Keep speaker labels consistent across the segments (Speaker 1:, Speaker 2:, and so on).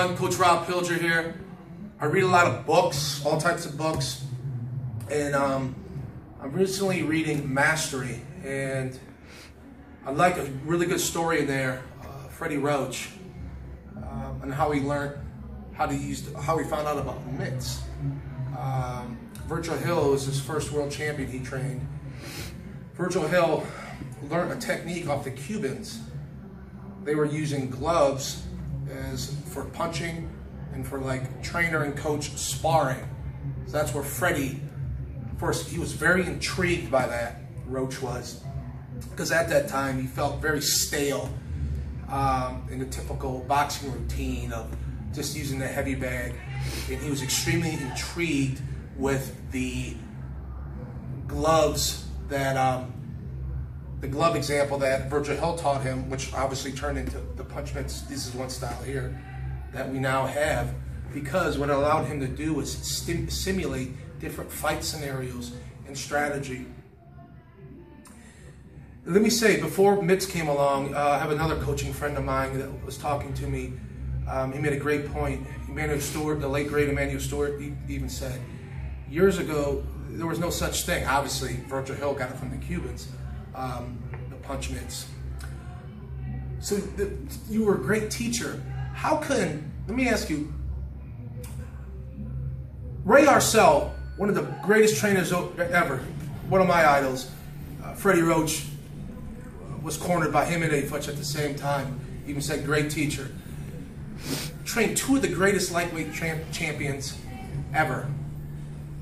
Speaker 1: everyone, Coach Rob Pilger here. I read a lot of books, all types of books, and I'm recently reading Mastery, and I like a really good story in there, Freddie Roach, and how he learned how he found out about mitts. Virgil Hill was his first world champion he trained. Virgil Hill learned a technique off the Cubans. They were using gloves for punching and for like trainer and coach sparring. So that's where Freddie, first, he was very intrigued by that, Roach was, because at that time he felt very stale in the typical boxing routine of just using the heavy bag, and he was extremely intrigued with the gloves that the glove example that Virgil Hill taught him, which obviously turned into the punch mitts. This is one style here that we now have, because what it allowed him to do was simulate different fight scenarios and strategy. Let me say, before mitts came along, I have another coaching friend of mine that was talking to me. He made a great point. Emmanuel Stewart, the late great Emmanuel Stewart, he even said, years ago, there was no such thing. Obviously, Virgil Hill got it from the Cubans, the punch mitts. So you were a great teacher. Let me ask you, Ray Arcel, one of the greatest trainers ever, one of my idols, Freddie Roach, was cornered by him and A. Futch at the same time. Even said, great teacher. Trained two of the greatest lightweight champions ever.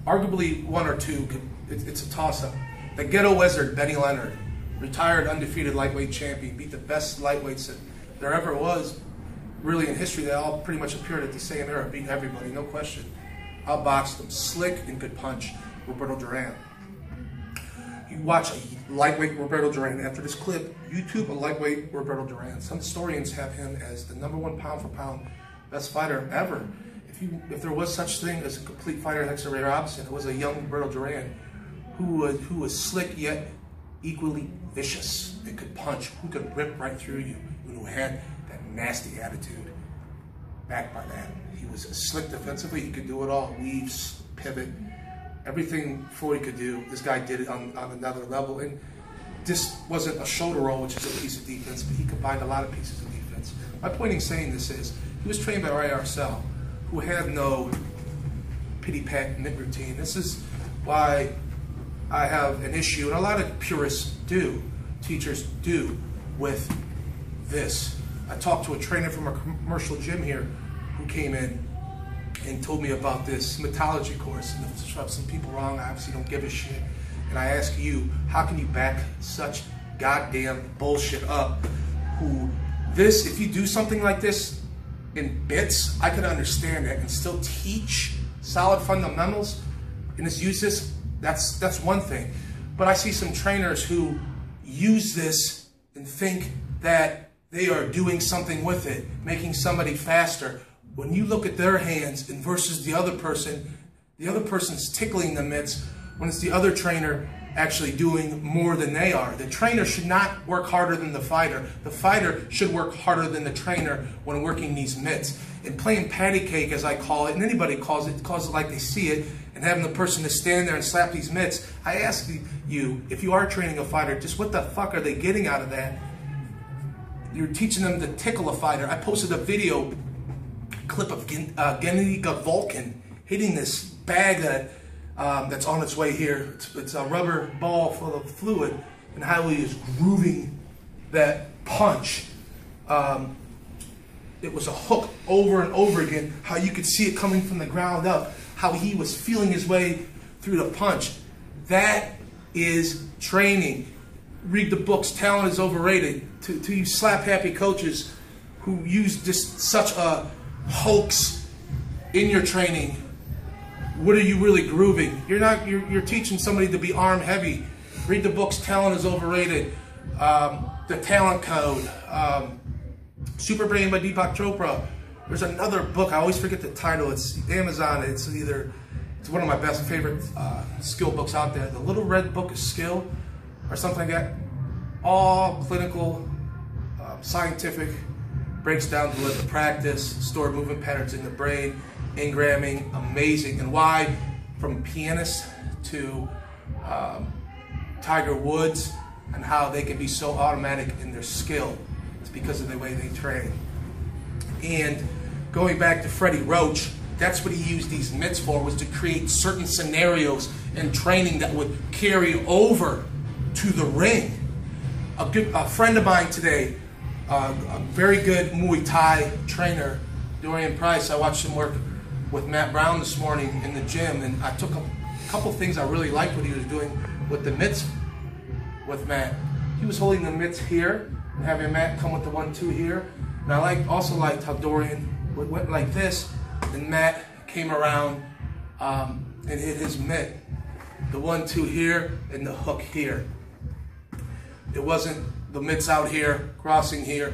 Speaker 1: Arguably one or two, it's a toss-up. The ghetto wizard, Benny Leonard, retired undefeated lightweight champion, beat the best lightweights that there ever was, really in history. They all pretty much appeared at the same era, beat everybody, no question. Outboxed them, slick and could punch, Roberto Duran. You watch a lightweight Roberto Duran. After this clip, YouTube a lightweight Roberto Duran. Some historians have him as the #1 pound for pound best fighter ever. If there was such thing as a complete fighter next to Ray Robinson, it was a young Roberto Duran who was slick yet equally vicious. It could punch, who could rip right through you, and who had that nasty attitude. Backed by that, he was slick defensively. He could do it all: weaves, pivot, everything Floyd could do. This guy did it on another level, and this wasn't a shoulder roll, which is a piece of defense, but he combined a lot of pieces of defense. My point in saying this is, he was trained by Ray Arcel, who had no pity-pat mitt routine. This is why I have an issue, and a lot of purists do, teachers do, with this. I talked to a trainer from a commercial gym here who came in and told me about this mythology course. And to rub some people wrong, I obviously don't give a shit. And I ask you, how can you back such goddamn bullshit up? If you do something like this in bits, I can understand that and still teach solid fundamentals and just use this. That's one thing. But I see some trainers who use this and think that they are doing something with it, making somebody faster. When you look at their hands and versus the other person's tickling the mitts, when it's the other trainer actually doing more than they are. The trainer should not work harder than the fighter. The fighter should work harder than the trainer when working these mitts. And playing patty cake, as I call it, and anybody calls it like they see it, and having the person to stand there and slap these mitts, I ask you, if you are training a fighter, just what the fuck are they getting out of that? You're teaching them to tickle a fighter. I posted a video clip of Gennady Golovkin hitting this bag that's on its way here. It's a rubber ball full of fluid, and how he is grooving that punch. It was a hook over and over again, how you could see it coming from the ground up, how he was feeling his way through the punch. That is training. Read the books, Talent is Overrated. To you slap-happy coaches who use just such a hoax in your training, what are you really grooving? You're teaching somebody to be arm heavy. Read the books, Talent is Overrated, The Talent Code, Super Brain by Deepak Chopra. There's another book, I always forget the title, it's Amazon, it's one of my best favorite skill books out there, The Little Red Book of Skill, or something like that. All clinical, scientific, breaks down deliberate practice, stored movement patterns in the brain, engramming, amazing. And why, from pianist to Tiger Woods, and how they can be so automatic in their skill. It's because of the way they train. And going back to Freddie Roach, that's what he used these mitts for, was to create certain scenarios and training that would carry over to the ring. A friend of mine today, a very good Muay Thai trainer, Dorian Price, I watched him work with Matt Brown this morning in the gym, and I took a couple things I really liked what he was doing with the mitts with Matt. He was holding the mitts here and having Matt come with the 1-2 here. And I also liked how Dorian went like this, and Matt came around and hit his mitt. The 1-2 here and the hook here. It wasn't the mitts out here, crossing here,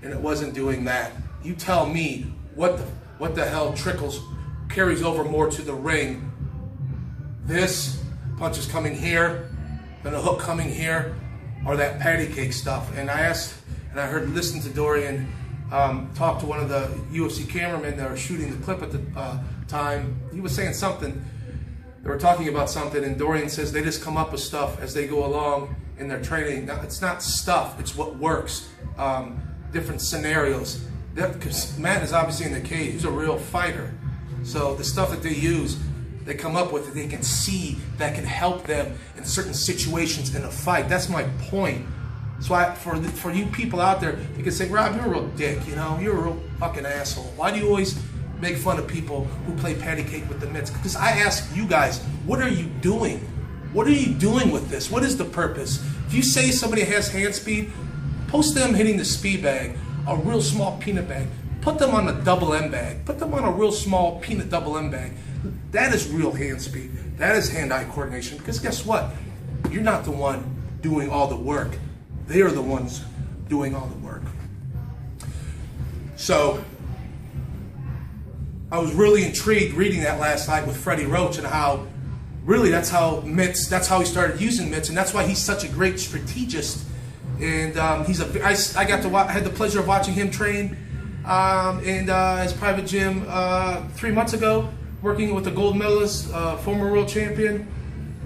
Speaker 1: and it wasn't doing that. You tell me what the hell carries over more to the ring. This punch is coming here, then a hook coming here, or that patty cake stuff. And I asked, and I listened to Dorian talk to one of the UFC cameramen that were shooting the clip at the time. He was saying something. They were talking about something, and Dorian says they just come up with stuff as they go along in their training. Now, it's not stuff, it's what works. Different scenarios. Because Matt is obviously in the cage, he's a real fighter. So the stuff that they use, they come up with, that they can see that can help them in certain situations in a fight. That's my point. So for you people out there, you can say, Rob, you're a real dick, you know, you're a real fucking asshole. Why do you always make fun of people who play patty cake with the mitts? Because I ask you guys, what are you doing? What are you doing with this? What is the purpose? If you say somebody has hand speed, post them hitting the speed bag, a real small peanut bag. Put them on a double M bag. Put them on a real small peanut double M bag. That is real hand speed. That is hand-eye coordination. Because guess what? You're not the one doing all the work. They are the ones doing all the work. So I was really intrigued reading that last night with Freddie Roach, and how really that's how he started using mitts, and that's why he's such a great strategist. And I had the pleasure of watching him train in his private gym 3 months ago, working with a gold medalist, former world champion,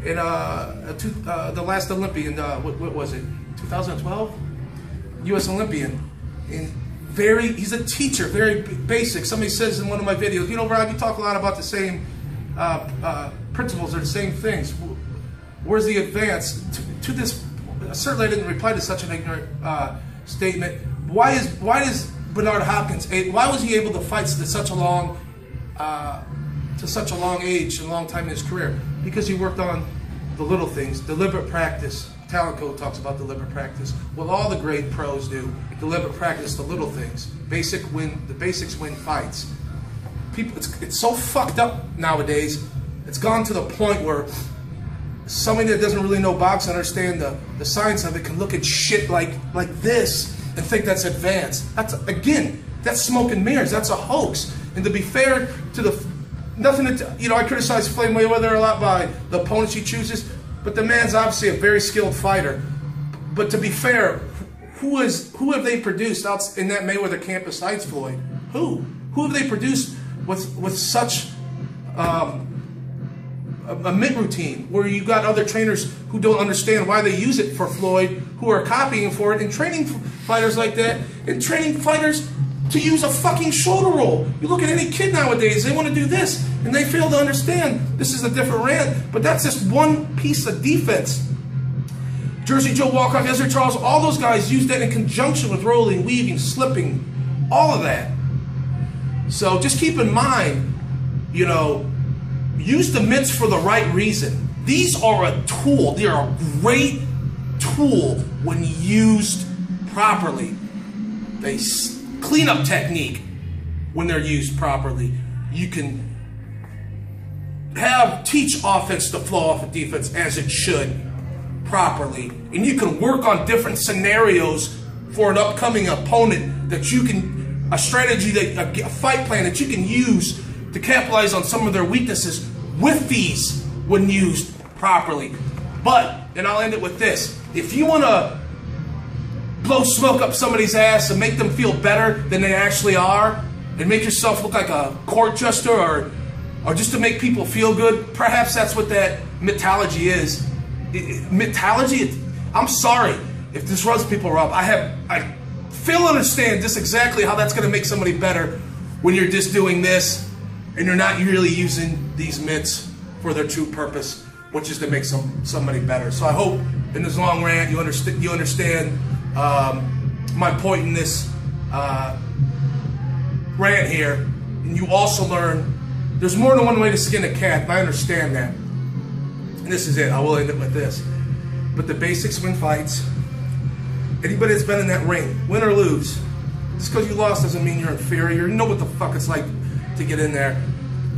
Speaker 1: in the last Olympian, what was it, 2012? U.S. Olympian. And he's a teacher, very basic. Somebody says in one of my videos, you know, Rob, you talk a lot about the same principles or the same things. Where's the advance to this? Certainly I didn't reply to such an ignorant statement. Why does Bernard Hopkins, why was he able to fight to such a long age and long time in his career? Because he worked on the little things, deliberate practice. Talent Code talks about deliberate practice. Well, all the great pros do. Deliberate practice, the little things. The basics win fights. People, it's so fucked up nowadays. It's gone to the point where somebody that doesn't really know boxing, understand the science of it, can look at shit like this and think that's advanced. That's smoke and mirrors. That's a hoax. And to be fair to I criticize Floyd Mayweather a lot by the opponents he chooses, but the man's obviously a very skilled fighter. But to be fair, who have they produced out in that Mayweather camp besides Floyd? Who have they produced with such a mitt routine, where you got other trainers who don't understand why they use it for Floyd, who are copying for it, and training fighters like that, and training fighters to use a fucking shoulder roll. You look at any kid nowadays, they want to do this, and they fail to understand this is a different rant, but that's just one piece of defense. Jersey Joe Walcott, Ezra Charles, all those guys use that in conjunction with rolling, weaving, slipping, all of that. So just keep in mind, use the mitts for the right reason. These are a tool. They are a great tool when used properly. They cleanup technique when they're used properly. You can teach offense to flow off of defense as it should properly. And you can work on different scenarios for an upcoming opponent that you can, a strategy, a fight plan that you can use to capitalize on some of their weaknesses with these when used properly. But, and I'll end it with this, if you want to blow smoke up somebody's ass and make them feel better than they actually are, and make yourself look like a court jester, or just to make people feel good. Perhaps that's what that mythology is. Mythology, I'm sorry if this rubs people up. I feel understand just exactly how that's going to make somebody better when you're just doing this and you're not really using these mitts for their true purpose, which is to make somebody better. So I hope in this long rant you understand my point in this rant here, and you also learn there's more than one way to skin a cat, and I understand that. And this is it. I will end it with this. But the basics win fights. Anybody that's been in that ring, win or lose, just because you lost doesn't mean you're inferior. You know what the fuck it's like to get in there.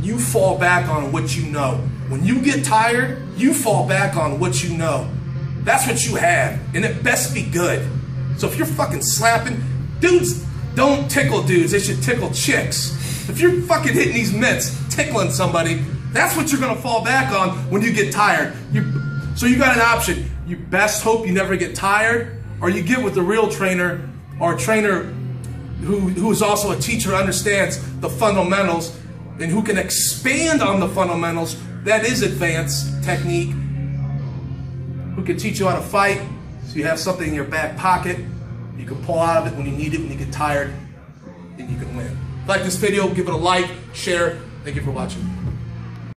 Speaker 1: You fall back on what you know. When you get tired, you fall back on what you know. That's what you have, and it best be good. So if you're fucking slapping, dudes don't tickle dudes, they should tickle chicks. If you're fucking hitting these mitts, tickling somebody, that's what you're gonna fall back on when you get tired. So you got an option. You best hope you never get tired, or you get with a real trainer, or a trainer who is also a teacher, understands the fundamentals, and who can expand on the fundamentals. That is advanced technique. Who can teach you how to fight, so you have something in your back pocket. You can pull out of it when you need it, when you get tired, and you can win. If you like this video, give it a like, share. Thank you for watching.